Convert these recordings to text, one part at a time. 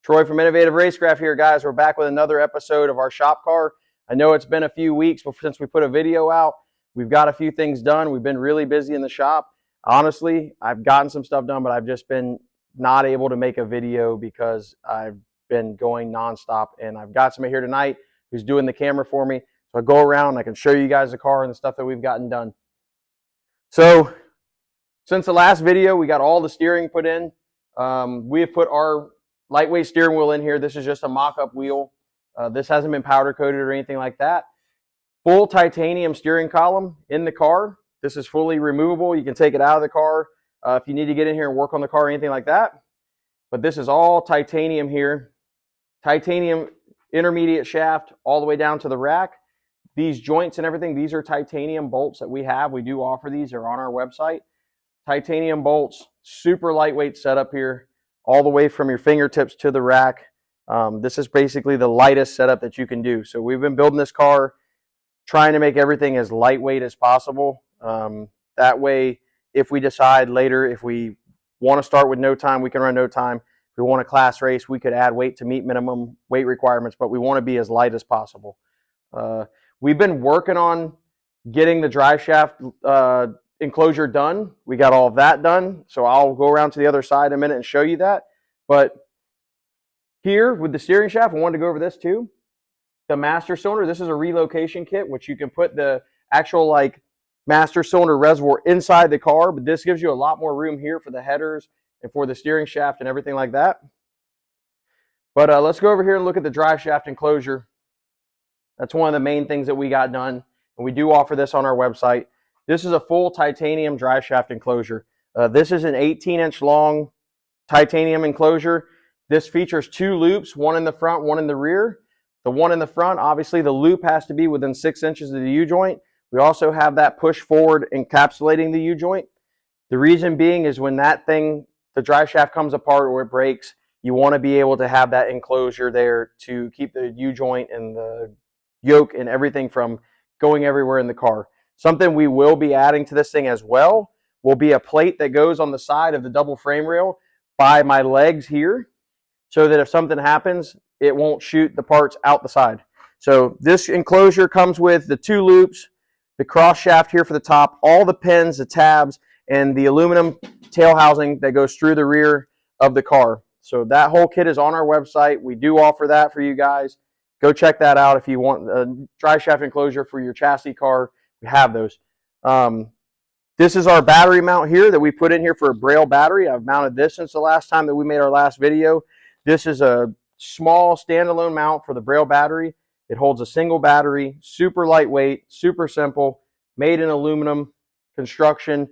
Troy from Innovative Racecraft here, guys. We're back with another episode of our shop car. I know it's been a few weeks since we put a video out. We've got a few things done. We've been really busy in the shop. Honestly, I've gotten some stuff done, but I've just been not able to make a video because I've been going nonstop. And I've got somebody here tonight who's doing the camera for me. So I go around and I can show you guys the car and the stuff that we've gotten done. So since the last video, we got all the steering put in. We have put our lightweight steering wheel in here. This is just a mock-up wheel. This hasn't been powder coated or anything like that. Full titanium steering column in the car. This is fully removable. You can take it out of the car if you need to get in here and work on the car or anything like that. But this is all titanium here. Titanium intermediate shaft all the way down to the rack. These joints and everything, these are titanium bolts that we have. We do offer these. They're on our website. Titanium bolts, super lightweight setup here, all the way from your fingertips to the rack. This is basically the lightest setup that you can do. So we've been building this car, trying to make everything as lightweight as possible. That way, if we decide later, if we want to start with no time, we can run no time. If we want a class race, we could add weight to meet minimum weight requirements, but we want to be as light as possible. We've been working on getting the drive shaft enclosure done. We got all of that done. So I'll go around to the other side in a minute and show you that. But here with the steering shaft, I wanted to go over this too. The master cylinder, this is a relocation kit, which you can put the actual master cylinder reservoir inside the car, but this gives you a lot more room here for the headers and for the steering shaft and everything like that. But let's go over here and look at the drive shaft enclosure. That's one of the main things that we got done, and we do offer this on our website. This is a full titanium drive shaft enclosure. This is an 18-inch long titanium enclosure. This features two loops, one in the front, one in the rear. The one in the front, obviously the loop has to be within 6 inches of the U-joint. We also have that push forward encapsulating the U-joint. The reason being is when that thing, the drive shaft comes apart or it breaks, you want to be able to have that enclosure there to keep the U-joint and the yoke and everything from going everywhere in the car. Something we will be adding to this thing as well will be a plate that goes on the side of the double frame rail by my legs here, so that if something happens, it won't shoot the parts out the side. So this enclosure comes with the two loops, the cross shaft here for the top, all the pins, the tabs, and the aluminum tail housing that goes through the rear of the car. So that whole kit is on our website. We do offer that for you guys. Go check that out if you want a drive shaft enclosure for your chassis car. We have those. This is our battery mount here that we put in here for a Braille battery. I've mounted this since the last time that we made our last video. This is a small standalone mount for the Braille battery. It holds a single battery, super lightweight, super simple, made in aluminum construction.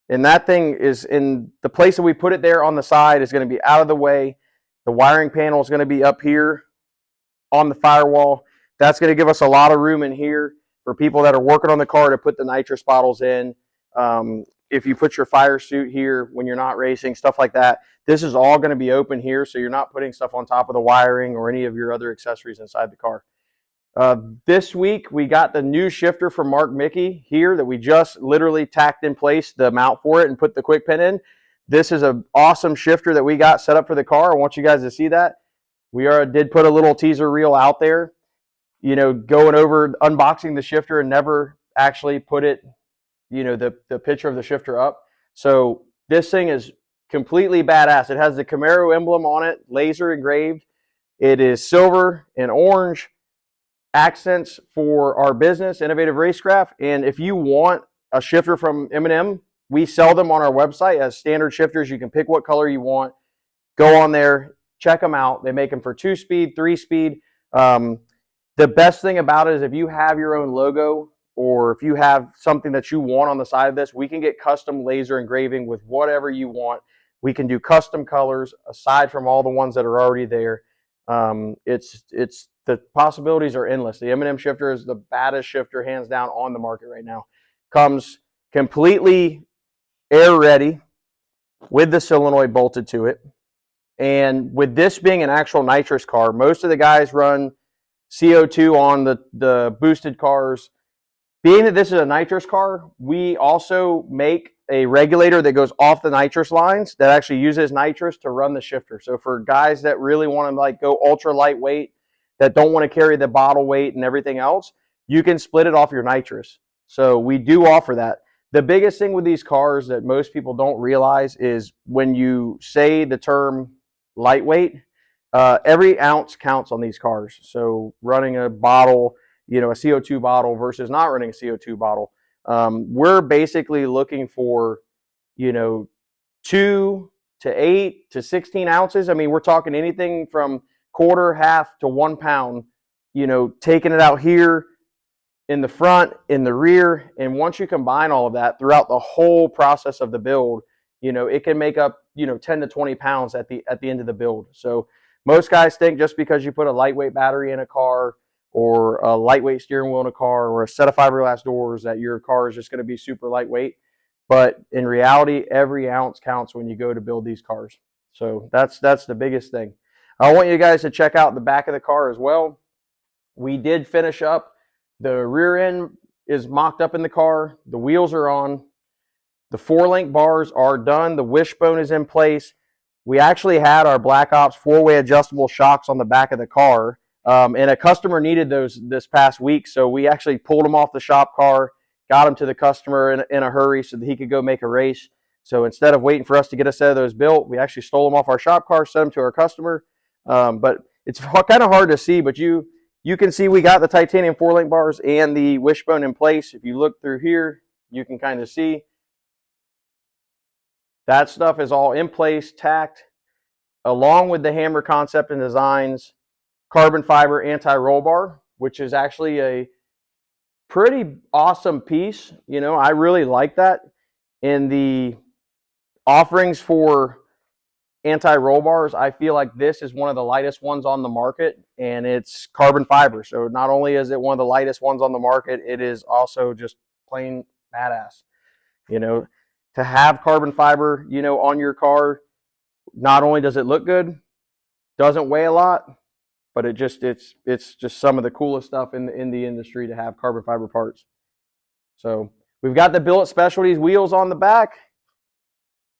And that thing is in the place that we put it there on the side is going to be out of the way. The wiring panel is going to be up here on the firewall. That's going to give us a lot of room in here for people that are working on the car to put the nitrous bottles in. If you put your fire suit here when you're not racing, stuff like that, this is all going to be open here, so you're not putting stuff on top of the wiring or any of your other accessories inside the car. This week, we got the new shifter from Mark Mickey here that we just literally tacked in place the mount for it and put the quick pin in. This is an awesome shifter that we got set up for the car. I want you guys to see that. We did put a little teaser reel out there, going over unboxing the shifter and never actually put it, the picture of the shifter up. So this thing is completely badass. It has the Camaro emblem on it, laser engraved. It is silver and orange accents for our business, Innovative Racecraft. And if you want a shifter from M&M, we sell them on our website as standard shifters. You can pick what color you want. Go on there, check them out. They make them for 2-speed, 3-speed. The best thing about it is if you have your own logo or if you have something that you want on the side of this, we can get custom laser engraving with whatever you want. We can do custom colors aside from all the ones that are already there. The possibilities are endless. The M&M shifter is the baddest shifter hands down on the market right now. Comes completely air ready with the solenoid bolted to it. And with this being an actual nitrous car, most of the guys run CO2 on the boosted cars Being that this is a nitrous car, we also make a regulator that goes off the nitrous lines that actually uses nitrous to run the shifter. So for guys that really want to like go ultra lightweight, that don't want to carry the bottle weight and everything else, you can split it off your nitrous. So we do offer that. The biggest thing with these cars that most people don't realize is when you say the term lightweight, every ounce counts on these cars. So running a bottle, a CO2 bottle versus not running a CO2 bottle. We're basically looking for, 2 to 8 to 16 ounces. I mean, we're talking anything from quarter, half to 1 pound, taking it out here in the front, in the rear. And once you combine all of that throughout the whole process of the build, it can make up, 10 to 20 pounds at the end of the build. So most guys think just because you put a lightweight battery in a car or a lightweight steering wheel in a car or a set of fiberglass doors that your car is just going to be super lightweight. But in reality, every ounce counts when you go to build these cars. So that's the biggest thing. I want you guys to check out the back of the car as well. We did finish up. The rear end is mocked up in the car. The wheels are on. The 4-link bars are done. The wishbone is in place. We actually had our Black Ops 4-way adjustable shocks on the back of the car. And a customer needed those this past week, so we actually pulled them off the shop car, got them to the customer in a hurry so that he could go make a race. So instead of waiting for us to get a set of those built, we actually stole them off our shop car, sent them to our customer. But it's kind of hard to see, but you can see we got the titanium 4-link bars and the wishbone in place. If you look through here, you can kind of see that stuff is all in place, tacked, along with the Hammer Concept and Designs carbon fiber anti-roll bar, which is actually a pretty awesome piece. I really like that. In the offerings for anti-roll bars, I feel like this is one of the lightest ones on the market, and it's carbon fiber. So not only is it one of the lightest ones on the market, it is also just plain badass. To have carbon fiber, on your car, not only does it look good, doesn't weigh a lot, but it's just some of the coolest stuff in the industry to have carbon fiber parts. So we've got the Billet Specialties wheels on the back.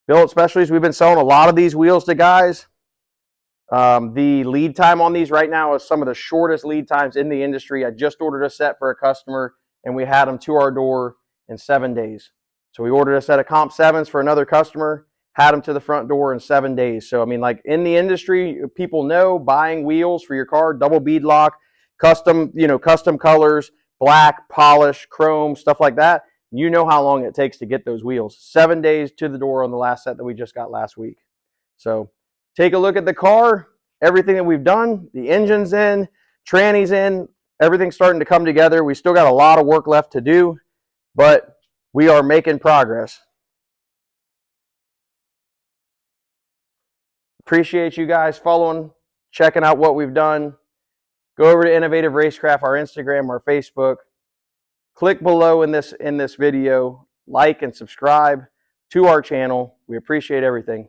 Billet Specialties, we've been selling a lot of these wheels to guys. The lead time on these right now is some of the shortest lead times in the industry. I just ordered a set for a customer, and we had them to our door in 7 days. So we ordered a set of Comp 7s for another customer, had them to the front door in 7 days. So, I mean, like in the industry, people know buying wheels for your car, double bead lock, custom colors, black, polish, chrome, stuff like that. You know how long it takes to get those wheels. 7 days to the door on the last set that we just got last week. So take a look at the car, everything that we've done. The engine's in, tranny's in, everything's starting to come together. We still got a lot of work left to do, but we are making progress. Appreciate you guys following, checking out what we've done. Go over to Innovative Racecraft, our Instagram, our Facebook. Click below in this video, like and subscribe to our channel. We appreciate everything.